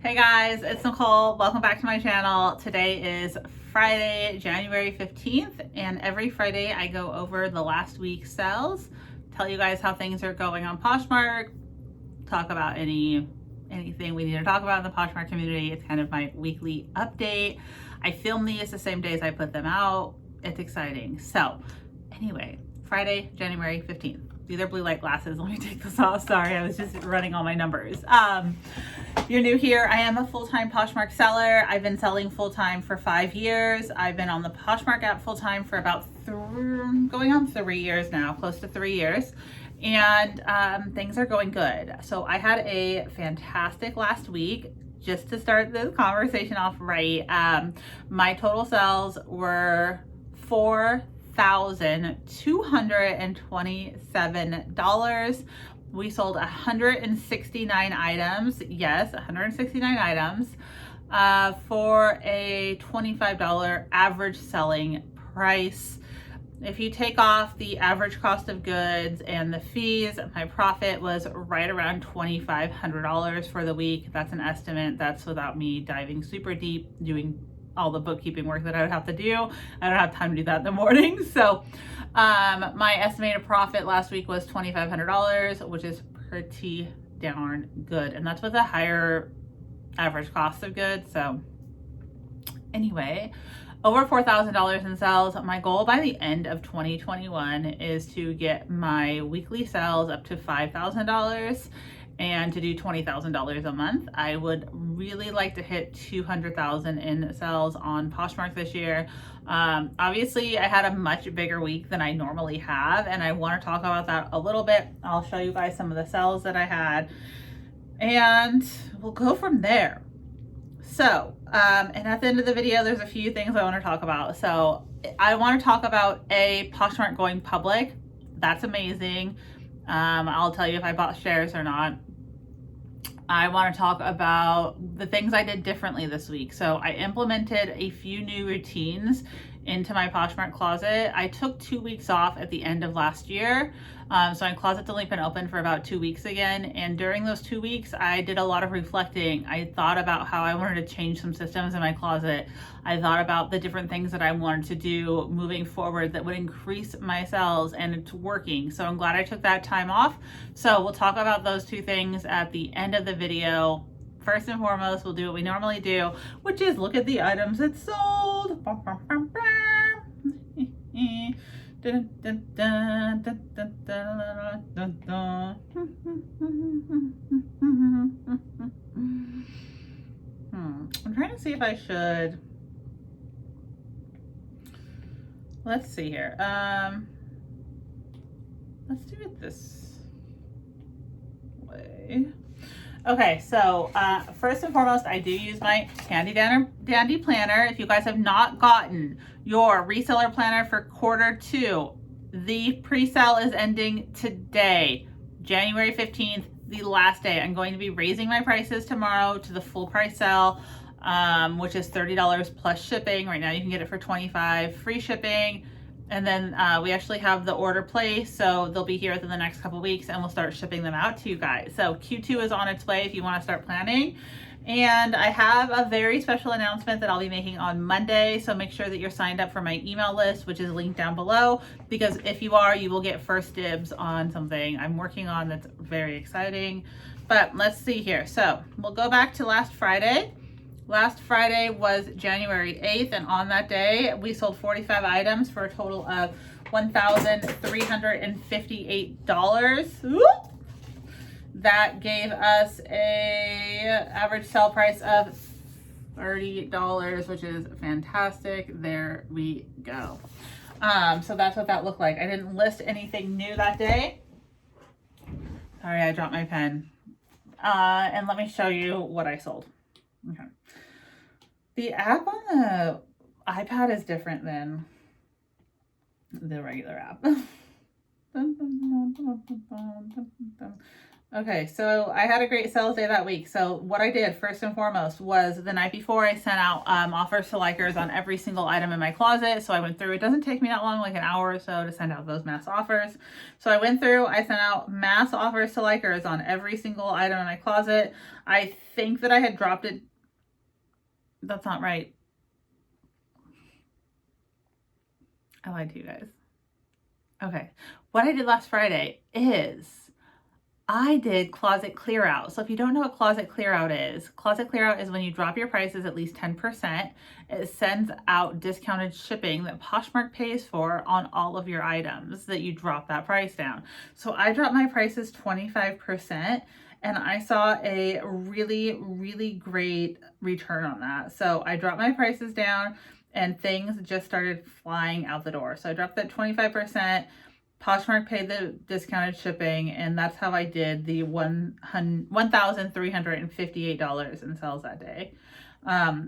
Hey guys, it's Nicole. Welcome back to my channel. Today is Friday, January 15th, and every Friday I go over the last week's sales, tell you guys how things are going on Poshmark, talk about anything we need to talk about in the Poshmark community. It's kind of my weekly update. I film these the same days I put them out. It's exciting. So anyway, Friday, January 15th. These are blue light glasses. Let me take this off. Sorry, I was just running all my numbers. You're new here. I am a full-time Poshmark seller. I've been selling full-time for 5 years. I've been on the Poshmark app full-time for about going on 3 years now, close to 3 years. And things are going good. So I had a fantastic last week. Just to start this conversation off right, my total sales were $4,227. We sold 169 items. Yes, 169 items for a $25 average selling price. If you take off the average cost of goods and the fees, my profit was right around $2,500 for the week. That's an estimate. That's without me diving super deep, doing all the bookkeeping work that I would have to do. I don't have time to do that in the morning. So my estimated profit last week was $2,500, which is pretty darn good. And that's with a higher average cost of goods. So anyway, over $4,000 in sales. My goal by the end of 2021 is to get my weekly sales up to $5,000 and to do $20,000 a month. I would really like to hit 200,000 in sales on Poshmark this year. Obviously, I had a much bigger week than I normally have, and I want to talk about that a little bit. I'll show you guys some of the sales that I had, and we'll go from there. So, and at the end of the video, there's a few things I want to talk about. So I want to talk about Poshmark going public. That's amazing. I'll tell you if I bought shares or not. I want to talk about the things I did differently this week. So I implemented a few new routines into my Poshmark closet. I took 2 weeks off at the end of last year. So my closet's only been open for about 2 weeks again. And during those 2 weeks, I did a lot of reflecting. I thought about how I wanted to change some systems in my closet. I thought about the different things that I wanted to do moving forward that would increase my sales, and it's working. So I'm glad I took that time off. So we'll talk about those two things at the end of the video. First and foremost, we'll do what we normally do, which is look at the items that sold. I'm trying to see if I should. Let's see here. Let's do it this way. Okay, so first and foremost, I do use my Handy Dandy planner. If you guys have not gotten your reseller planner for Q2, the pre-sale is ending today, January 15th, the last day. I'm going to be raising my prices tomorrow to the full price sale, which is $30 plus shipping. Right now you can get it for $25, free shipping. And then we actually have the order placed, so they'll be here within the next couple weeks, and we'll start shipping them out to you guys. So Q2 is on its way if you want to start planning. And I have a very special announcement that I'll be making on Monday, so make sure that you're signed up for my email list, which is linked down below, because if you are, you will get first dibs on something I'm working on that's very exciting. But let's see here. So we'll go back to last Friday. Last Friday was January 8th, and on that day, we sold 45 items for a total of $1,358. That gave us a average sell price of $30, which is fantastic. There we go. So that's what that looked like. I didn't list anything new that day. Sorry, I dropped my pen. And let me show you what I sold. Okay. The app on the iPad is different than the regular app. Okay, so I had a great sales day that week. So what I did first and foremost was the night before I sent out offers to likers on every single item in my closet. So I went through, it doesn't take me that long, like an hour or so to send out those mass offers. So I went through, I sent out mass offers to likers on every single item in my closet. I think that I had dropped it. That's not right. I lied to you guys. Okay. What I did last Friday is I did closet clear out. So if you don't know what closet clear out is when you drop your prices at least 10%, it sends out discounted shipping that Poshmark pays for on all of your items that you drop that price down. So I dropped my prices 25% and I saw a really, really great return on that. So I dropped my prices down and things just started flying out the door. So I dropped that 25%. Poshmark paid the discounted shipping, and that's how I did the $1,358 in sales that day.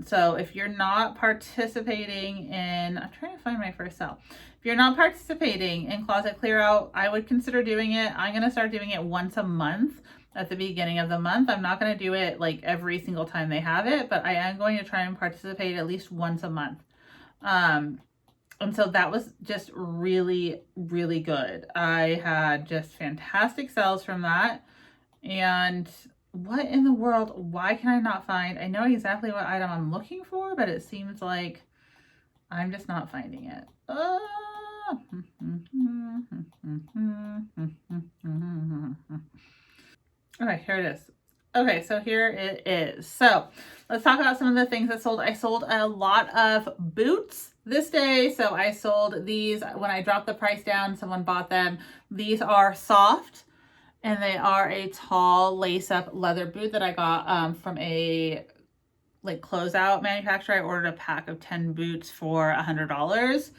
So if you're not participating in, I'm trying to find my first sale. If you're not participating in Closet Clear Out, I would consider doing it. I'm going to start doing it once a month at the beginning of the month. I'm not going to do it like every single time they have it, but I am going to try and participate at least once a month. And so that was just really, really good. I had just fantastic sales from that. And what in the world? Why can I not find? I know exactly what item I'm looking for, but it seems like I'm just not finding it. Okay, here it is. Okay, so here it is. So let's talk about some of the things that sold. I sold a lot of boots this day. So I sold these when I dropped the price down, someone bought them. These are soft and they are a tall lace up leather boot that I got from a like closeout manufacturer. I ordered a pack of 10 boots for $100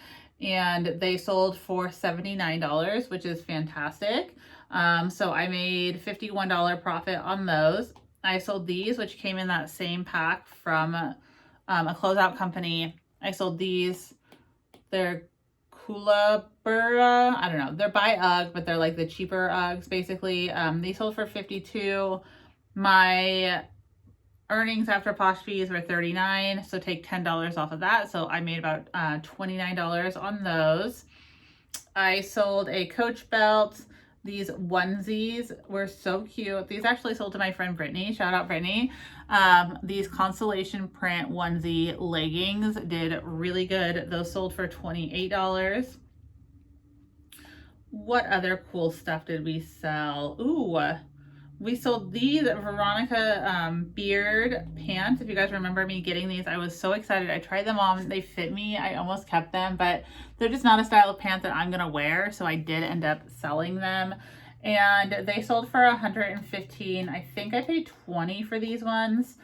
and they sold for $79, which is fantastic. So I made $51 profit on those. I sold these, which came in that same pack from a closeout company. I sold these. They're Koolaburra. I don't know. They're by UGG, but they're like the cheaper UGGs, basically. They sold for $52. My earnings after Posh fees were $39, so take $10 off of that. So I made about $29 on those. I sold a Coach belt. These onesies were so cute. These actually sold to my friend Brittany. Shout out Brittany. These constellation print onesie leggings did really good. Those sold for $28. What other cool stuff did we sell? Ooh, we sold these Veronica beard pants. If you guys remember me getting these, I was so excited. I tried them on. They fit me. I almost kept them, but they're just not a style of pants that I'm going to wear. So I did end up selling them. And they sold for $115. I think I paid $20 for these ones.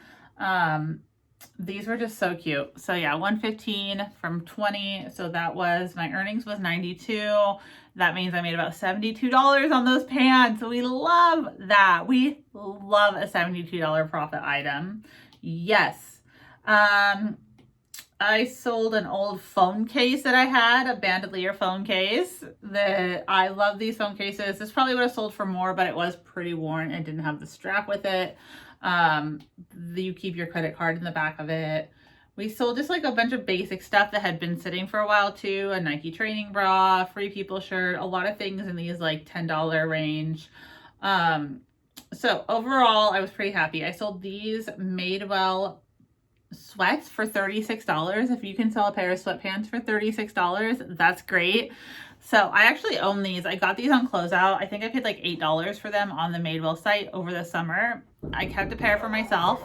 These were just so cute. So yeah, $115 from $20. So that was, my earnings was $92. That means I made about $72 on those pants. We love that. We love a $72 profit item. Yes. I sold an old phone case that I had, a bandolier phone case. I love these phone cases. This probably would have sold for more, but it was pretty worn and didn't have the strap with it. You keep your credit card in the back of it. We sold just like a bunch of basic stuff that had been sitting for a while too. A Nike training bra, Free People shirt, a lot of things in these like $10 range. So overall, I was pretty happy. I sold these Madewell sweats for $36. If you can sell a pair of sweatpants for $36, that's great. So I actually own these. I got these on closeout. I think I paid like $8 for them on the Madewell site over the summer. I kept a pair for myself.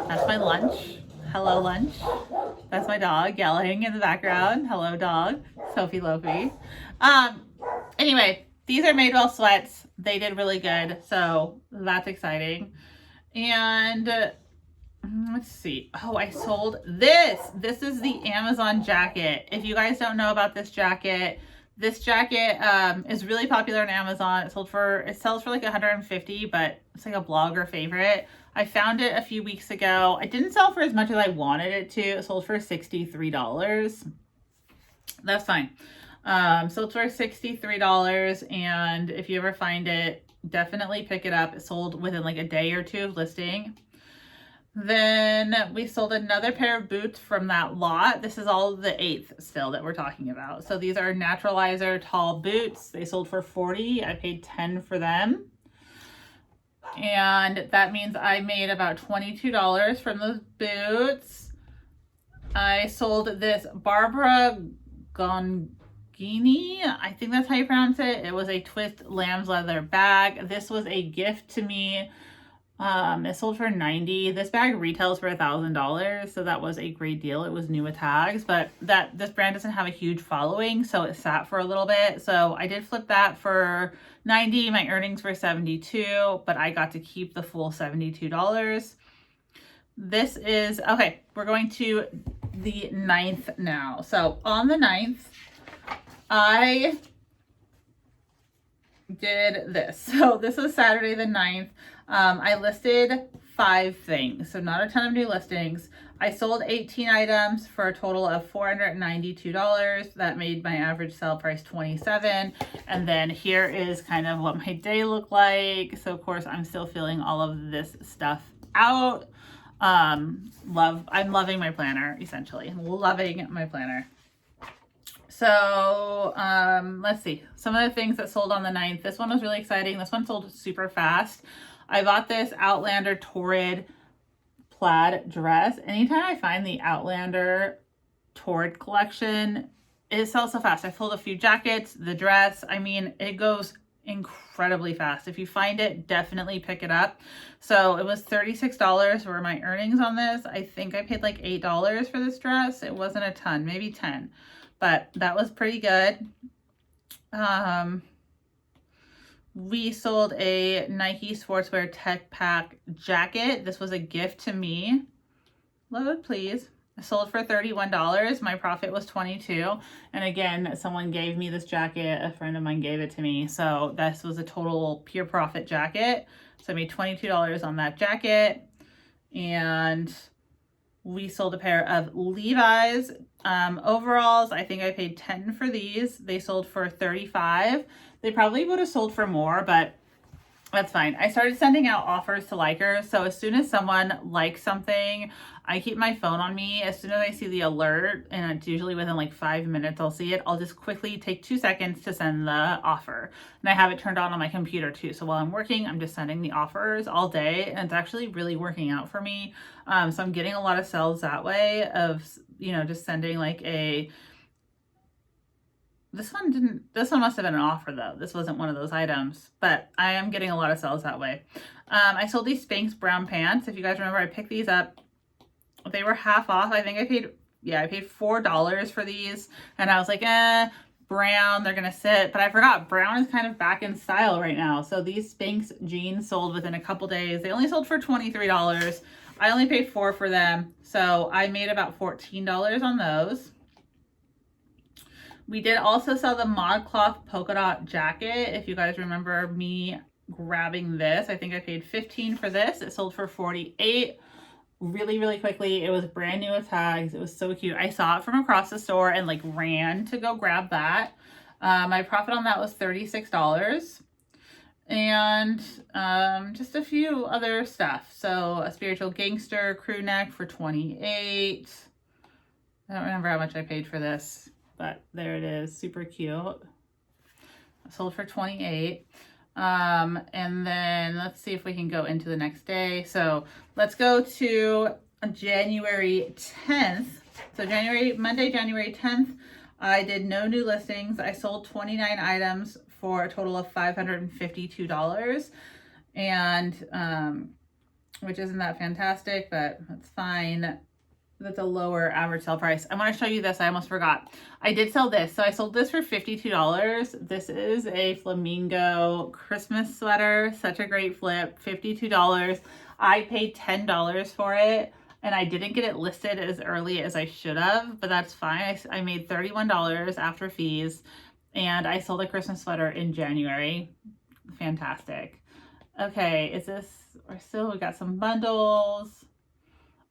That's my lunch. Hello, lunch. That's my dog yelling in the background. Hello, dog. Sophie Lofi. Anyway, these are Madewell sweats. They did really good. So that's exciting. And let's see. Oh, I sold this. This is the Amazon jacket. If you guys don't know about this jacket is really popular on Amazon. It sells for like $150, but it's like a blogger favorite. I found it a few weeks ago. It didn't sell for as much as I wanted it to. It sold for $63. That's fine. So it's for $63, and if you ever find it, Definitely pick it up. It sold within like a day or two of listing. Then we sold another pair of boots from that lot. This is all the 8th still that we're talking about. So these are naturalizer tall boots. They sold for $40. I paid $10 for them. And that means I made about $22 from those boots. I sold this Barbara Gongini, I think that's how you pronounce it. It was a twist lamb's leather bag. This was a gift to me. It sold for $90. This bag retails for $1,000, so that was a great deal. It was new with tags, but this brand doesn't have a huge following, so it sat for a little bit. So I did flip that for $90. My earnings were $72, but I got to keep the full $72. This is okay. We're going to the 9th now. So on the 9th, I did this. So this was Saturday the 9th. I listed 5 things, so not a ton of new listings. I sold 18 items for a total of $492. That made my average sale price $27. And then here is kind of what my day looked like. So of course I'm still filling all of this stuff out. I'm loving my planner, essentially. Loving my planner. So let's see. Some of the things that sold on the 9th. This one was really exciting. This one sold super fast. I bought this Outlander Torrid plaid dress. Anytime I find the Outlander Torrid collection, it sells so fast. I sold a few jackets, the dress. I mean, it goes incredibly fast. If you find it, definitely pick it up. So it was $36 were my earnings on this. I think I paid like $8 for this dress. It wasn't a ton, maybe 10, but that was pretty good. We sold a Nike Sportswear Tech Pack jacket. This was a gift to me. Load, please. I sold for $31. My profit was $22. And again, someone gave me this jacket. A friend of mine gave it to me. So this was a total pure profit jacket. So I made $22 on that jacket. And we sold a pair of Levi's overalls. I think I paid $10 for these. They sold for $35. They probably would have sold for more, but that's fine. I started sending out offers to likers. So as soon as someone likes something, I keep my phone on me. As soon as I see the alert, and it's usually within like 5 minutes I'll see it, I'll just quickly take 2 seconds to send the offer. And I have it turned on my computer too. So while I'm working, I'm just sending the offers all day. And it's actually really working out for me. So I'm getting a lot of sales that way of, just sending like this one must have been an offer though. This wasn't one of those items, but I am getting a lot of sales that way. I sold these Spanx brown pants. If you guys remember, I picked these up. They were half off. I think I paid $4 for these. And I was like, brown, they're going to sit. But I forgot, brown is kind of back in style right now. So these Spanx jeans sold within a couple days. They only sold for $23. I only paid $4 for them. So I made about $14 on those. We did also sell the ModCloth polka dot jacket. If you guys remember me grabbing this, I think I paid $15 for this. It sold for $48 really, really quickly. It was brand new with tags. It was so cute. I saw it from across the store and like ran to go grab that. My profit on that was $36. And just a few other stuff. So a Spiritual Gangster crew neck for $28. I don't remember how much I paid for this, but there it is. Super cute. Sold for $28. And then let's see if we can go into the next day. So let's go to January 10th. So Monday, January 10th, I did no new listings. I sold 29 items for a total of $552. And, which isn't that fantastic, but that's fine. That's a lower average sale price. I want to show you this. I almost forgot. I did sell this. So I sold this for $52. This is a flamingo Christmas sweater. Such a great flip. $52. I paid $10 for it. And I didn't get it listed as early as I should have. But that's fine. I made $31 after fees. And I sold a Christmas sweater in January. Fantastic. Okay. We got some bundles.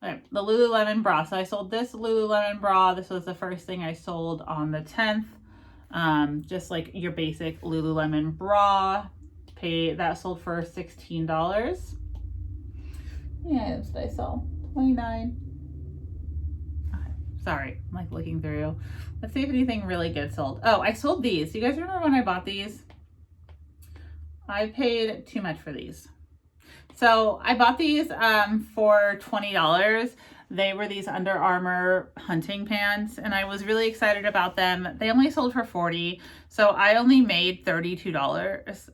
Okay, the Lululemon bra. So I sold this Lululemon bra. This was the first thing I sold on the 10th. Just like your basic Lululemon bra. that sold for $16. Yeah, items did I sell? 29. Okay, sorry, I'm like looking through. Let's see if anything really good sold. Oh, I sold these. Do you guys remember when I bought these? I paid too much for these. So I bought these for $20. They were these Under Armour hunting pants, and I was really excited about them. They only sold for $40, so I only made $32.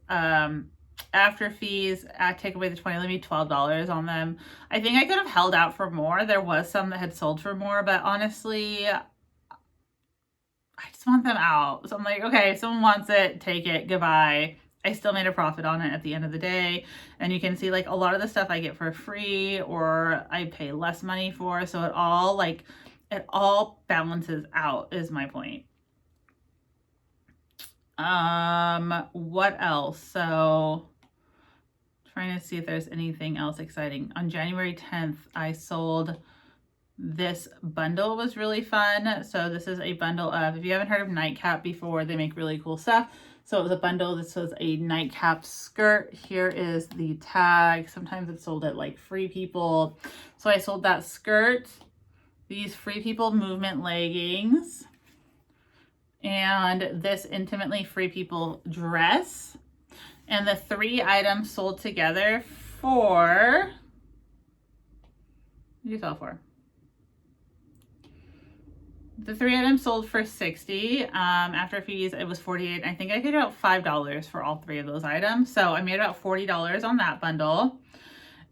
After fees, take away the 20, let me $12 on them. I think I could have held out for more. There was some that had sold for more, but honestly, I just want them out. So I'm like, okay, if someone wants it, take it, goodbye. I still made a profit on it at the end of the day. And you can see like a lot of the stuff I get for free or I pay less money for. So it all balances out is my point. What else? So trying to see if there's anything else exciting. On January 10th, I sold this bundle. Was really fun. So this is a bundle of, if you haven't heard of Nightcap before, they make really cool stuff. So it was a bundle. This was a nightcap skirt. Here is the tag. Sometimes it's sold at like Free People. So I sold that skirt, these Free People movement leggings, and this Intimately Free People dress. And the 3 items sold together for, what did you sell for? The 3 items sold for $60. After fees, it was $48. I think I paid about $5 for all 3 of those items. So I made about $40 on that bundle.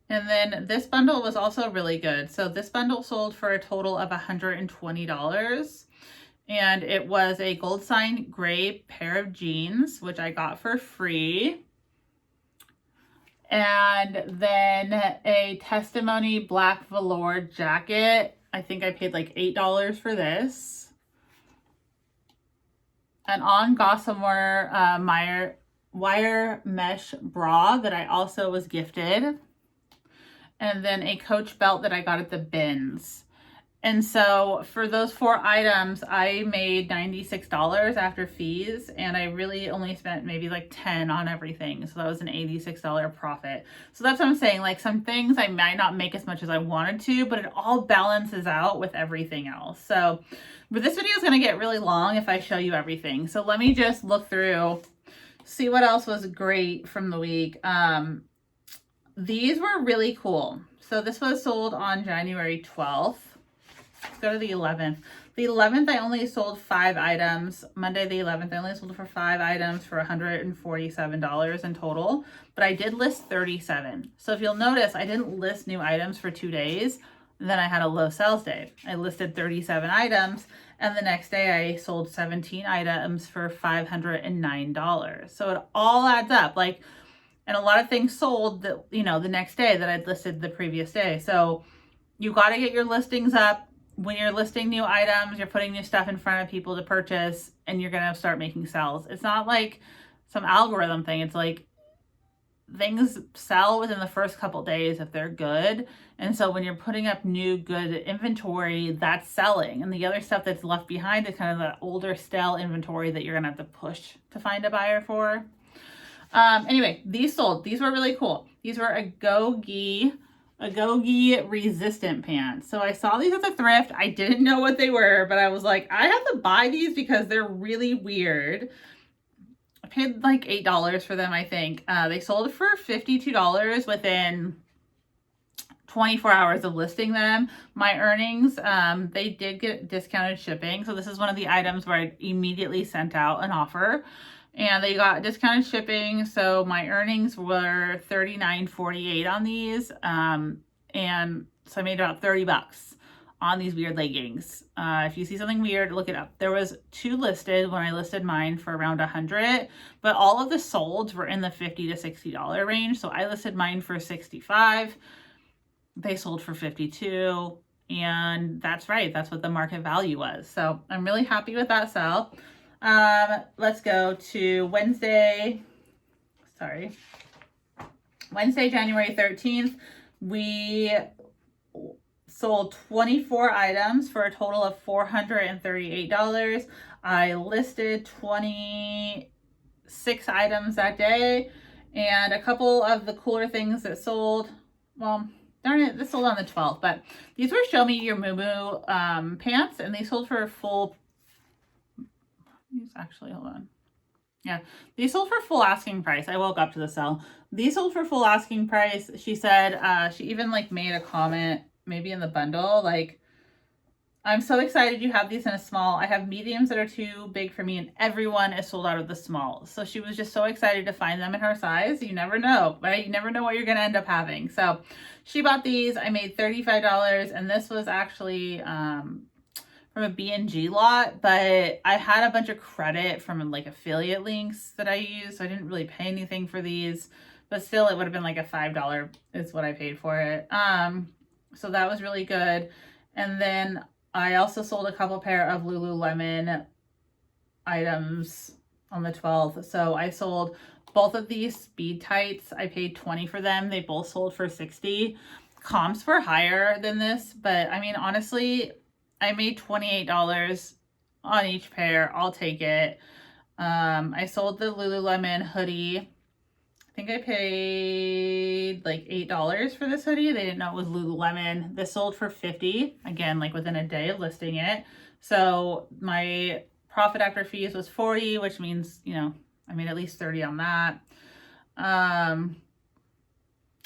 And then this bundle was also really good. So this bundle sold for a total of $120. And it was a gold sign gray pair of jeans, which I got for free. And then a testimony black velour jacket. I think I paid like $8 for this. An On Gossamer wire mesh bra that I also was gifted. And then a Coach belt that I got at the bins. And so for those 4 items, I made $96 after fees, and I really only spent maybe like $10 on everything. So that was an $86 profit. So that's what I'm saying. Like some things I might not make as much as I wanted to, but it all balances out with everything else. So, but this video is going to get really long if I show you everything. So let me just look through, see what else was great from the week. These were really cool. So this was sold on January 12th. Let's go to the 11th. The 11th, I only sold 5 items. Monday the 11th, I only sold for 5 items for $147 in total, but I did list 37. So if you'll notice, I didn't list new items for 2 days. Then I had a low sales day. I listed 37 items, and the next day I sold 17 items for $509. So it all adds up. Like, and a lot of things sold that, you know, the next day that I'd listed the previous day. So you got to get your listings up. When you're listing new items, you're putting new stuff in front of people to purchase, and you're going to start making sales. It's not like some algorithm thing. It's like things sell within the first couple days if they're good. And so when you're putting up new good inventory, that's selling. And the other stuff that's left behind is kind of the older stale inventory that you're going to have to push to find a buyer for. Anyway, these sold. These were really cool. These were a Gogi resistant pants. So I saw these at the thrift. I didn't know what they were, but I was like, I have to buy these because they're really weird. I paid like $8 for them, I think. They sold for $52 within 24 hours of listing them. My earnings, they did get discounted shipping. So this is one of the items where I immediately sent out an offer. And they got discounted shipping, so my earnings were $39.48 on these, and so I made about $30 on these weird leggings. If you see something weird, look it up. There was 2 listed when I listed mine for around $100, but all of the solds were in the $50 to $60 range. So I listed mine for $65. They sold for $52, and that's right. That's what the market value was. So I'm really happy with that sell. Let's go to Wednesday, January 13th. We sold 24 items for a total of $438. I listed 26 items that day, And a couple of the cooler things that sold, well, darn it, this sold on the 12th, but these were Show Me Your Moo Moo pants, and they sold for full, actually, hold on. Yeah, these sold for full asking price. I woke up to the sale. These sold for full asking price. She said, she even like made a comment, maybe in the bundle, like, I'm so excited you have these in a small. I have mediums that are too big for me, and everyone is sold out of the small. So she was just so excited to find them in her size. You never know, right? You never know what you're going to end up having. So she bought these. I made $35, and this was actually from a B&G lot, but I had a bunch of credit from like affiliate links that I used, so I didn't really pay anything for these, but still it would have been like a $5 is what I paid for it. So that was really good. And then I also sold a couple pair of Lululemon items on the 12th. So I sold both of these speed tights. I paid $20 for them. They both sold for $60. Comps were higher than this, but I mean, honestly, I made $28 on each pair. I'll take it. I sold the Lululemon hoodie. I think I paid like $8 for this hoodie. They didn't know it was Lululemon. This sold for $50, again, like within a day of listing it. So my profit after fees was $40, which means, you know, I made at least $30 on that.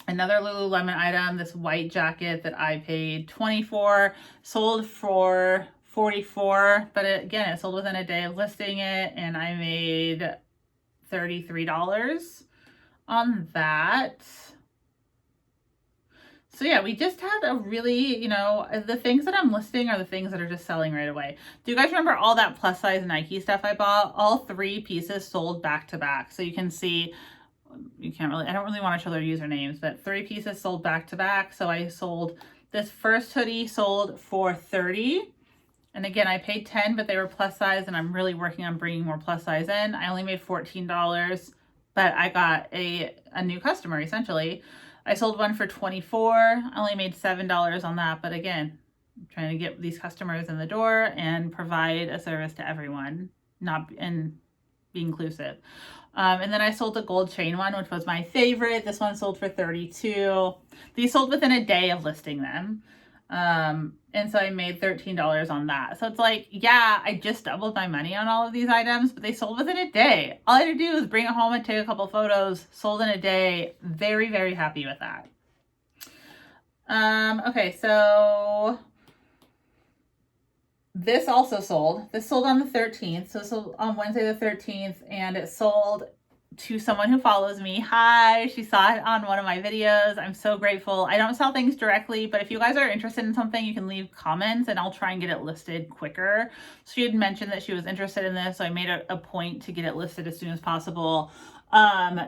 Another Lululemon item, this white jacket that I paid $20 for, sold for $44, but again, it sold within a day of listing it, and I made $33 on that. So yeah, we just had a really, you know, the things that I'm listing are the things that are just selling right away. Do you guys remember all that plus size Nike stuff I bought? All 3 pieces sold back to back. So you can see, you can't really, I don't really want to show their usernames, but 3 pieces sold back to back. So I sold this first hoodie sold for $30. And again, I paid $10, but they were plus size, and I'm really working on bringing more plus size in. I only made $14. But I got a new customer, essentially. I sold one for $24. I only made $7 on that. But again, I'm trying to get these customers in the door and provide a service to everyone, and be inclusive. And then I sold the gold chain one, which was my favorite. This one sold for $32. These sold within a day of listing them. And so I made $13 on that. So it's like, yeah, I just doubled my money on all of these items, but they sold within a day. All I had to do was bring it home and take a couple photos, sold in a day. Very, very happy with that. Okay, so this also sold. This sold on the 13th. So it sold on Wednesday the 13th, and it sold to someone who follows me. Hi, she saw it on one of my videos. I'm so grateful. I don't sell things directly, but if you guys are interested in something, you can leave comments and I'll try and get it listed quicker. She had mentioned that she was interested in this, so I made a point to get it listed as soon as possible.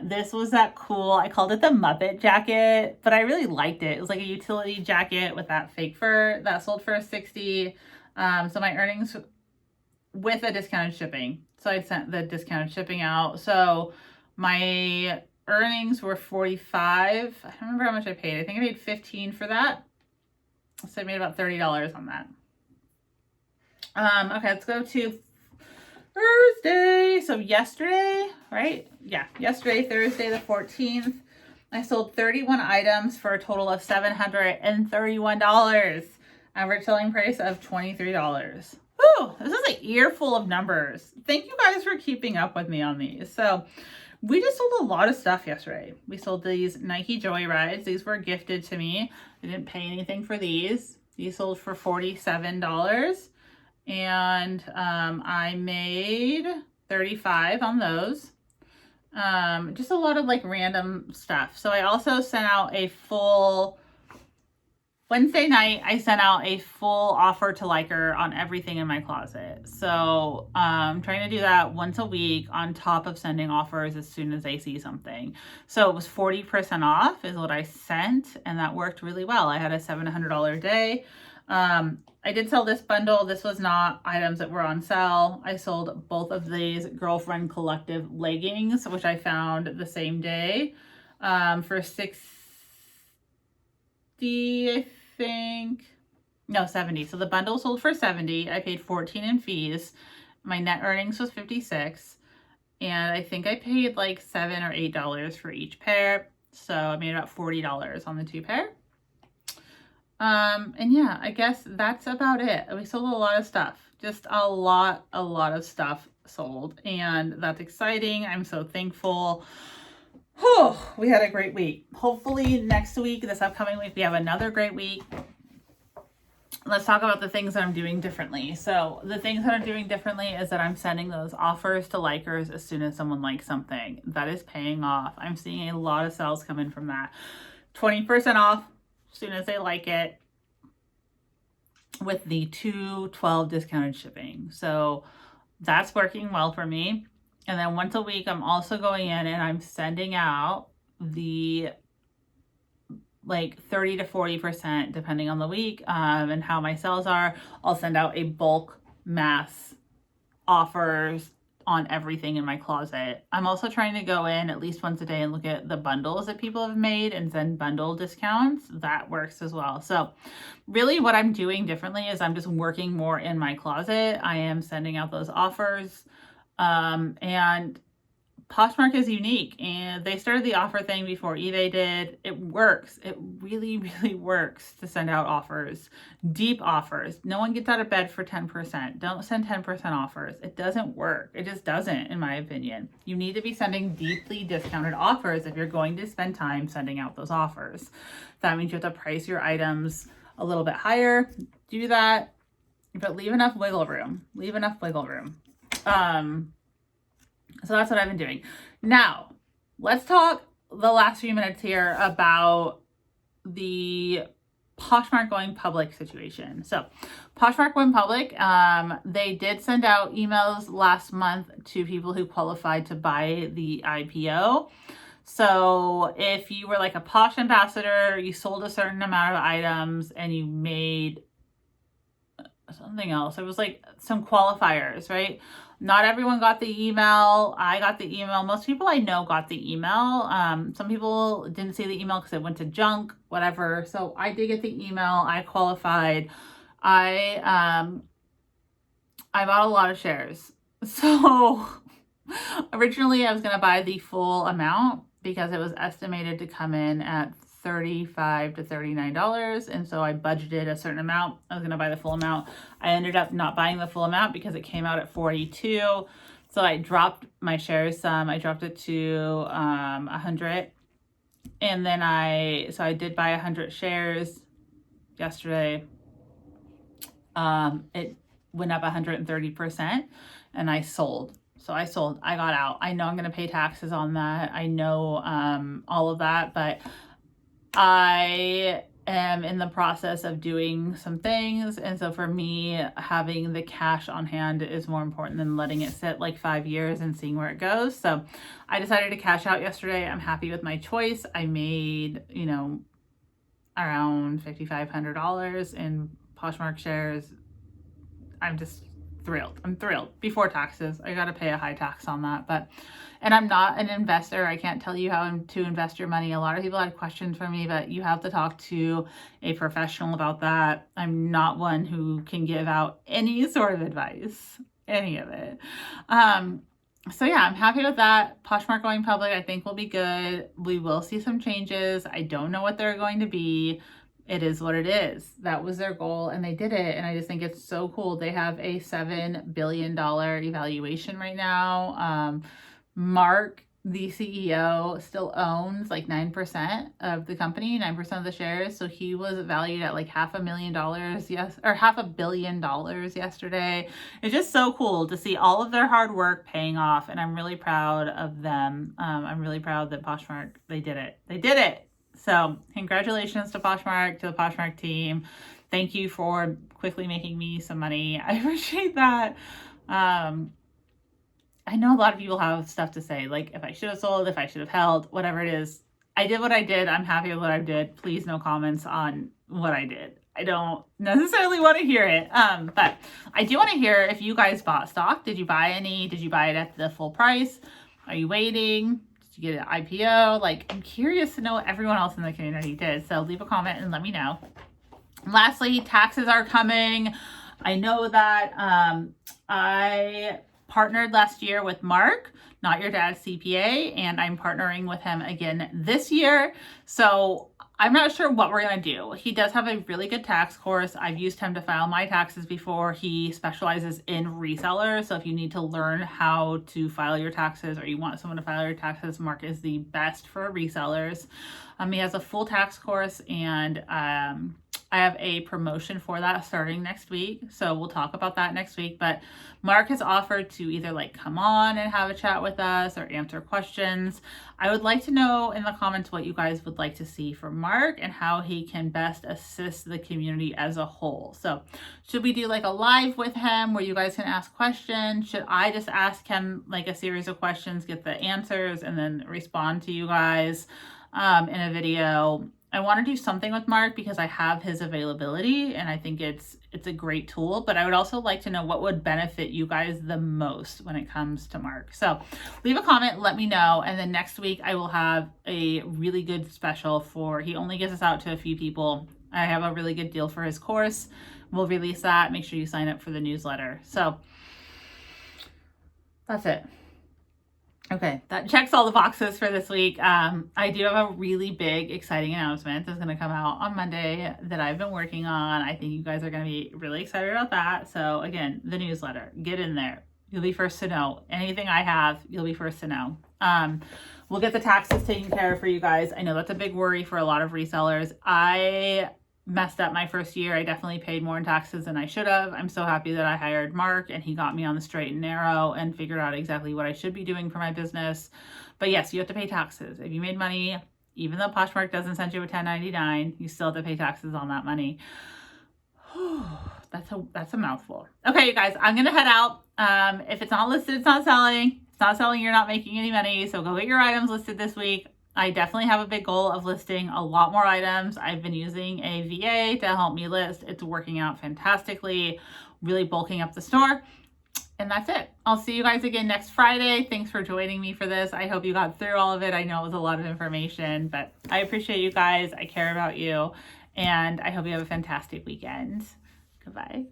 This was that cool, I called it the Muppet jacket, but I really liked it. It was like a utility jacket with that fake fur. That sold for $60. So my earnings with a discounted shipping. So I sent the discounted shipping out. So my earnings were $45. I don't remember how much I paid. I think I paid $15 for that. So I made about $30 on that. Okay, let's go to Thursday. So yesterday, right? Yeah, yesterday, Thursday the 14th, I sold 31 items for a total of $731. Average selling price of $23. Woo, this is an earful of numbers. Thank you guys for keeping up with me on these. So we just sold a lot of stuff yesterday. We sold these Nike Joyrides. These were gifted to me. I didn't pay anything for these. These sold for $47. And I made $35 on those. Just a lot of like random stuff. So I also sent out a full Wednesday night, I sent out a full offer to liker on everything in my closet. So I'm trying to do that once a week on top of sending offers as soon as they see something. So it was 40% off is what I sent, and that worked really well. I had a $700 day. I did sell this bundle. This was not items that were on sale. I sold both of these Girlfriend Collective leggings, which I found the same day for $60, I think. No, $70. So the bundle sold for $70. I paid $14 in fees. My net earnings was $56. and I think I paid like $7 or $8 for each pair. So I made about $40 on the 2 pair. And yeah, I guess that's about it. We sold a lot of stuff, just a lot of stuff sold, and that's exciting. I'm so thankful. Whew, we had a great week. Hopefully next week, this upcoming week, we have another great week. Let's talk about the things that I'm doing differently. So the things that I'm doing differently is that I'm sending those offers to likers as soon as someone likes something. That is paying off. I'm seeing a lot of sales come in from that. 20% off as soon as they like it, with the $2.12 discounted shipping. So that's working well for me. And then once a week, I'm also going in and I'm sending out the like 30 to 40%, depending on the week and how my sales are. I'll send out a bulk mass offers on everything in my closet. I'm also trying to go in at least once a day and look at the bundles that people have made and send bundle discounts. That works as well. So really what I'm doing differently is I'm just working more in my closet. I am sending out those offers. And Poshmark is unique, and they started the offer thing before eBay did. It works. It really works to send out offers, deep offers. No one gets out of bed for 10%. Don't send 10% offers. It doesn't work. It just doesn't, in my opinion. You need to be sending deeply discounted offers if you're going to spend time sending out those offers. That means you have to price your items a little bit higher. Do that, but leave enough wiggle room. Leave enough wiggle room. So that's what I've been doing. Now, let's talk the last few minutes here about the Poshmark going public situation. So Poshmark went public. They did send out emails last month to people who qualified to buy the IPO. So if you were like a Posh ambassador, you sold a certain amount of items and you made something else. It was like some qualifiers, right? Not everyone got the email. I got the email. Most people I know got the email. Some people didn't see the email because it went to junk, whatever. So I did get the email. I qualified. I bought a lot of shares. So originally I was going to buy the full amount because it was estimated to come in at $35 to $39, and so I budgeted a certain amount. I was going to buy the full amount. I ended up not buying the full amount because it came out at 42, so I dropped my shares some. I dropped it to 100, and then I did buy 100 shares yesterday. It went up 130%, and I sold. So I sold. I got out. I know I'm going to pay taxes on that. I know all of that, but I am in the process of doing some things. And so for me, having the cash on hand is more important than letting it sit like 5 years and seeing where it goes. So I decided to cash out yesterday. I'm happy with my choice. I made, around $5,500 in Poshmark shares. I'm just thrilled. I'm thrilled. Before taxes, I got to pay a high tax on that, and I'm not an investor. I can't tell you how to invest your money. A lot of people had questions for me, but you have to talk to a professional about that. I'm not one who can give out any sort of advice, any of it. So yeah, I'm happy with that. Poshmark going public, I think will be good. We will see some changes. I don't know what they're going to be. It is what it is. That was their goal and they did it. And I just think it's so cool. They have a $7 billion evaluation right now. Mark, the CEO, still owns like 9% of the company, 9% of the shares. So he was valued at like $500 million yesterday. It's just so cool to see all of their hard work paying off. And I'm really proud of them. I'm really proud that Poshmark, they did it. They did it. So congratulations to Poshmark, to the Poshmark team. Thank you for quickly making me some money. I appreciate that. I know a lot of people have stuff to say, like if I should have sold, if I should have held, whatever it is. I did what I did. I'm happy with what I did. Please no comments on what I did. I don't necessarily want to hear it. But I do want to hear if you guys bought stock. Did you buy any? Did you buy it at the full price? Are you waiting? Did you get an IPO? Like, I'm curious to know what everyone else in the community did. So leave a comment and let me know. Lastly, taxes are coming. I know that I partnered last year with Mark, Not Your Dad's CPA, and I'm partnering with him again this year. So I'm not sure what we're going to do. He does have a really good tax course. I've used him to file my taxes before. He specializes in resellers. So if you need to learn how to file your taxes or you want someone to file your taxes, Mark is the best for resellers. He has a full tax course, and I have a promotion for that starting next week. So we'll talk about that next week. But Mark has offered to either like come on and have a chat with us or answer questions. I would like to know in the comments what you guys would like to see from Mark and how he can best assist the community as a whole. So should we do like a live with him where you guys can ask questions? Should I just ask him like a series of questions, get the answers, and then respond to you guys in a video? I want to do something with Mark because I have his availability and I think it's a great tool, but I would also like to know what would benefit you guys the most when it comes to Mark. So leave a comment, let me know. And then next week I will have a really good special he only gives us out to a few people. I have a really good deal for his course. We'll release that. Make sure you sign up for the newsletter. So that's it. Okay, that checks all the boxes for this week. I do have a really big, exciting announcement that's going to come out on Monday that I've been working on. I think you guys are going to be really excited about that. So again, the newsletter, get in there. You'll be first to know. Anything I have, you'll be first to know. We'll get the taxes taken care of for you guys. I know that's a big worry for a lot of resellers. I messed up my first year. I definitely paid more in taxes than I should have. I'm so happy that I hired Mark and he got me on the straight and narrow and figured out exactly what I should be doing for my business. But yes, you have to pay taxes. If you made money, even though Poshmark doesn't send you a 1099, you still have to pay taxes on that money. That's a mouthful. Okay, you guys, I'm gonna head out. If it's not listed, it's not selling. If it's not selling, you're not making any money. So go get your items listed this week. I definitely have a big goal of listing a lot more items. I've been using a VA to help me list. It's working out fantastically, really bulking up the store. And that's it. I'll see you guys again next Friday. Thanks for joining me for this. I hope you got through all of it. I know it was a lot of information, but I appreciate you guys. I care about you. And I hope you have a fantastic weekend. Goodbye.